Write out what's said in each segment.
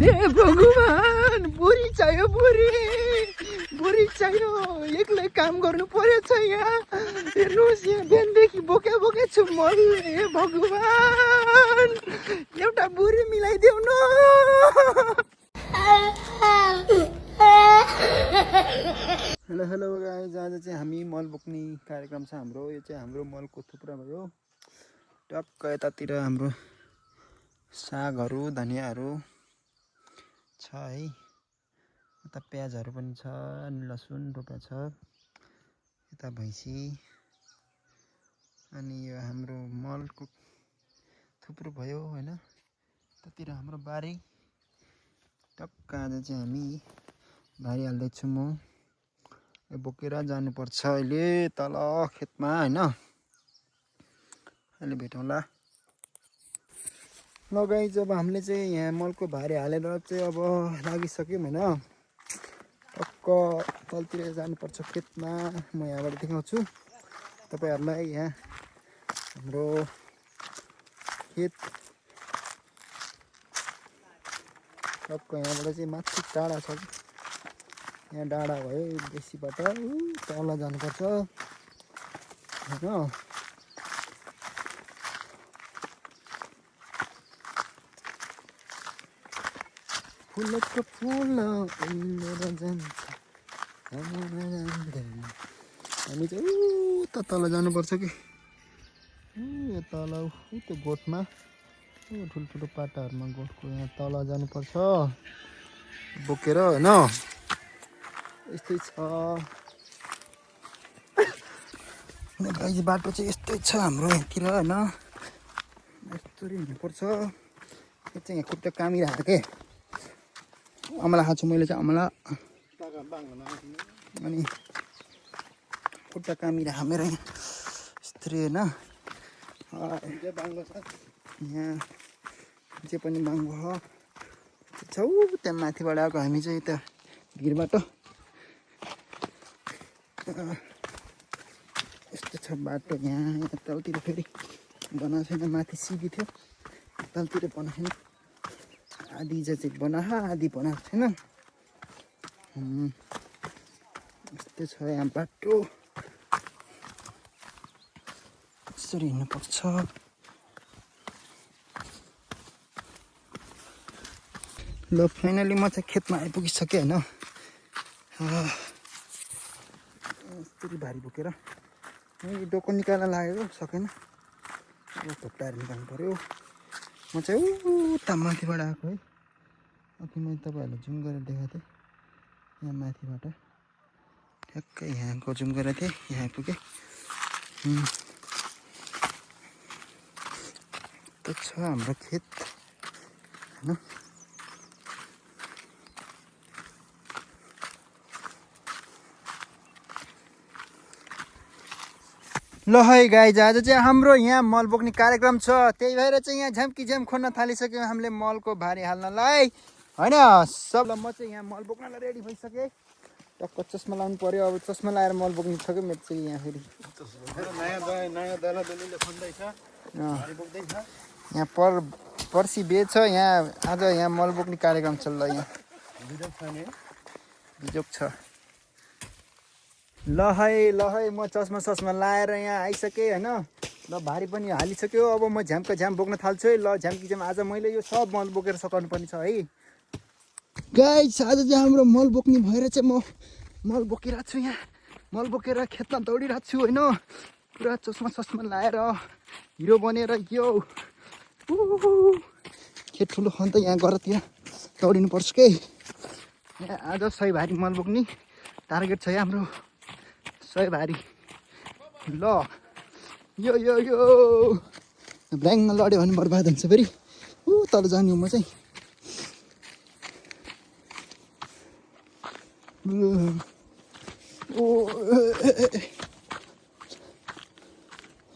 हे भगवान बुढी चाहियो बुढी चाहियो एक्लै काम गर्नु परेछ यहाँ हेर्नुहोस् यहाँ बिहानदेखि बोके छु मल हे भगवान एउटा बुढी मिलाइदेऊ न हेलो गाइज आज चाहिँ हामी मल बोक्ने कार्यक्रम छ हाम्रो यो चाहिँ हाम्रो मलको थुप्रा भयो टक्क यतातिर हाम्रो सागहरू धनियाँहरू छ है यता प्याजहरू पनि छ लसुन रोपा छ यता भैँसी अनि यो हाम्रो मलको थुप्रो भयो हैन यतातिर हाम्रो बारी टक्क आज चाहिँ हामी बारी हाल्दैछु म बोकेर जानुपर्छ अहिले तल खेतमा हैन अहिले भेटौँला ल गाइज अब हामीले चाहिँ यहाँ मलको भारी हालेर चाहिँ अब लागिसक्यौँ हैन टक्क तलतिर जानुपर्छ खेतमा म यहाँबाट देखाउँछु तपाईहरुलाई यहाँ हाम्रो खेत टक्क यहाँबाट चाहिँ माथि टाढा छ यहाँ डाँडा भयो बेसीबाट तल जानुपर्छ हैन फुलको फुल उडेर जान्छ हामी चाहिँ उता तल जानुपर्छ कि यो तल त्यो गोठमा ठुल्ठुलो पाटाहरूमा गोठको यहाँ तल जानुपर्छ बोकेर हैन यस्तै छ गाइस बाटो चाहिँ यस्तै छ हाम्रो यहाँतिर हैन यस्तरी हिँड्नुपर्छ यो चाहिँ यहाँ खुट्टा कामिरहेको के अमला खान्छु मैले चाहिँ अमला अनि खुट्टा कामिरहेको मेरो यहाँ यस्तरी हैन यहाँ जे पनि बाङ्गो छौ त्यहाँ माथिबाट आएको हामी चाहिँ यता भिरबाट यस्तो छ बाटो यहाँ तलतिर फेरि बनाएको छैन माथि सिधी थियो तलतिर बनाएको छैन आधी चाहिँ बनाएको आधी बनाएको छैन यस्तो छ यहाँ बाटो यसरी हिँड्नुपर्छ ल फाइनली म चाहिँ खेतमा आइपुगिसकेँ होइन यस्तरी भारी बोकेर डोको निकाल्न लागेको सकेन घोप्टाएर निकाल्नु पऱ्यो म चाहिँ उता माथिबाट आएको है अघि मैले तपाईँहरूलाई जुम गरेर देखाएको थिएँ यहाँ माथिबाट ठ्याक्कै यहाँको जुम गरेको थिएँ यहाँ आइपुगेँ त्यो छ हाम्रो खेत होइन ल है गाइज आज चाहिँ हाम्रो यहाँ मल बोक्ने कार्यक्रम छ त्यही भएर चाहिँ यहाँ झ्याम्की झ्याम खोज्न थालिसक्यौँ हामीले मलको भारी हाल्नलाई होइन सबलाई म चाहिँ यहाँ मल बोक्नलाई रेडी भइसकेँ टक्क चस्मा लाउनु पर्यो अब चस्मा लाएर मल बोक्नु छ कि मेरो चाहिँ यहाँ फेरि यहाँ पर्सि बेच यहाँ आज यहाँ मल बोक्ने कार्यक्रम छ ल यहाँ बिजोक छ ल है म चस्मा लाएर यहाँ आइसकेँ होइन ल भारी पनि हालिसक्यो अब म झ्यामका झ्याम बोक्न थाल्छु है ल झ्यामकी झ्याम आज मैले यो सब मल बोकेर सकाउनु पर्ने छ है गाइस आज चाहिँ हाम्रो मल बोक्ने भएर चाहिँ म मल बोकिरहेको छु यहाँ मल बोकेर खेतमा दौडिरहेको छु होइन पुरा चस्मा लाएर हिरो बनेर यो खेत ठुलो खन त यहाँ गरतिर दौडिनु पर्छ के यहाँ आज 100 भारी मल बोक्ने टार्गेट छ हाम्रो 100 भारी ल यो ब्ल्याङ्कमा लड्यो भने बर्बाद हुन्छ फेरि तल जाने हो म चाहिँ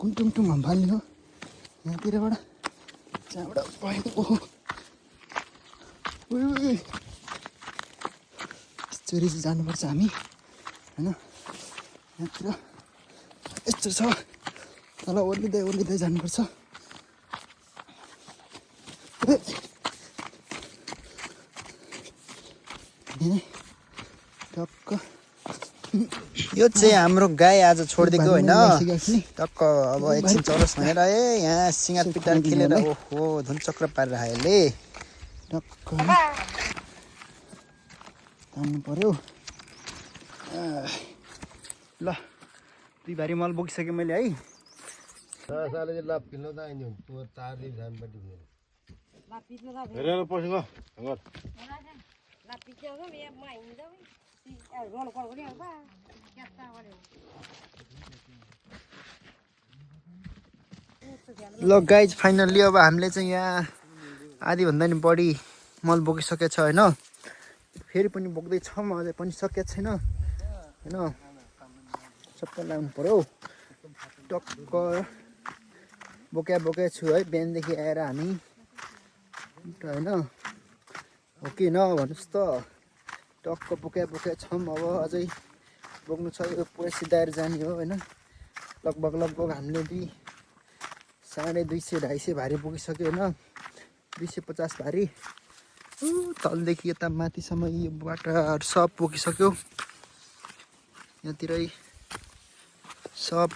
कुमटुम फाल्ने हो यहाँतिरबाट त्यहाँबाट भएको चोरी चाहिँ जानुपर्छ हामी होइन यहाँतिर यस्तो छ तल ओर्लिँदै जानुपर्छ टक्क यो चाहिँ हाम्रो गाई आज छोडिदिएको होइन टक्क अब एकछिन चलोस् भनेर यहाँ सिँगार पिटार खेलेर ओहो धुनचक्र पारेर आयो यसले टक्क तान्नु पर्यो ल 2 भारी मल बोकिसकेँ मैले है ल गाइज फाइनल्ली अब हामीले चाहिँ यहाँ आधीभन्दा नि बढी मल बोकिसकेको छ होइन फेरि पनि बोक्दैछौँ अझै पनि सकेको छैन होइन सबै लाउनु पर्यो टक्क बोके छु है बिहानदेखि आएर हामी होइन हो कि न भन्नुहोस् त टक्क बोके छौँ अब अझै बोक्नु छ यो पुरै सिधाएर जाने हो होइन लगभग हामीले 250-250 भारी बोकिसक्यो होइन 250 भारी तलदेखि यता माथिसम्म यो बाटाहरू सब बोकिसक्यो यहाँतिरै सब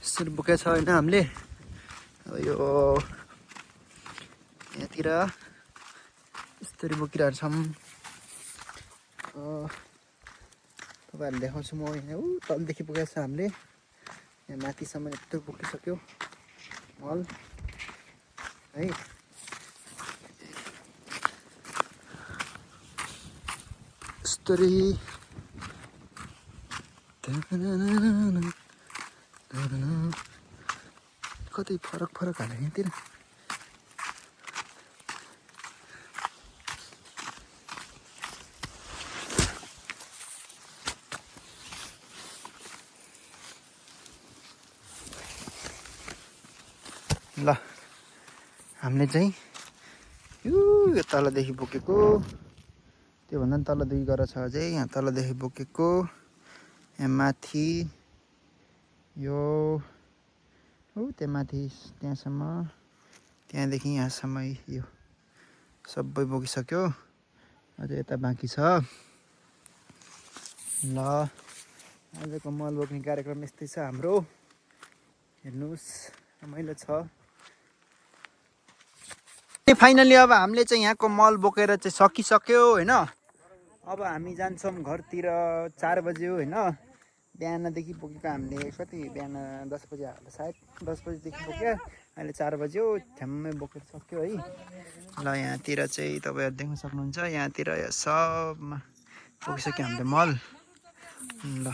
यसरी बोकेको छ होइन हामीले यो यहाँतिर यसरी बोकिरहेको छौँ तपाईँहरूले देखाउँछु म यहाँ तलदेखि बोकेको छ हामीले यहाँ माथिसम्म यत्रो बोकिसक्यो मल है यस्तरी कतै फरक हाल्यो यहाँतिर ल हामीले चाहिँ यो तलदेखि बोकेको त्योभन्दा पनि तलदेखि गएर छ अझै यहाँ तलदेखि बोकेको यहाँ माथि यो त्यहाँ माथि त्यहाँसम्म त्यहाँदेखि यहाँसम्म यो सबै बोकिसक्यो अझै यता बाँकी छ ल आजको मल बोक्ने कार्यक्रम यस्तै छ हाम्रो हेर्नुहोस् रमाइलो छ फाइनली अब हामीले चाहिँ यहाँको मल बोकेर चाहिँ सकिसक्यो होइन अब हामी जान्छौँ घरतिर 4 बजे होइन बिहानदेखि बोकेको हामीले कति बिहान 10 बजे हाल्दा सायद 10 बजीदेखि बोक्यो अहिले 4 बज्यो ठ्याम्मै बोकेर सक्यो है ल यहाँतिर चाहिँ तपाईँहरू देख्न सक्नुहुन्छ यहाँतिर सबमा बोकिसक्यो हामीले मल ल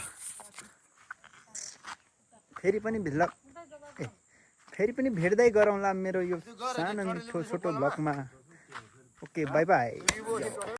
फेरि पनि भेट्दै गरौँला मेरो यो सानो मिठो छोटो भ्लगमा ओके बाई बाई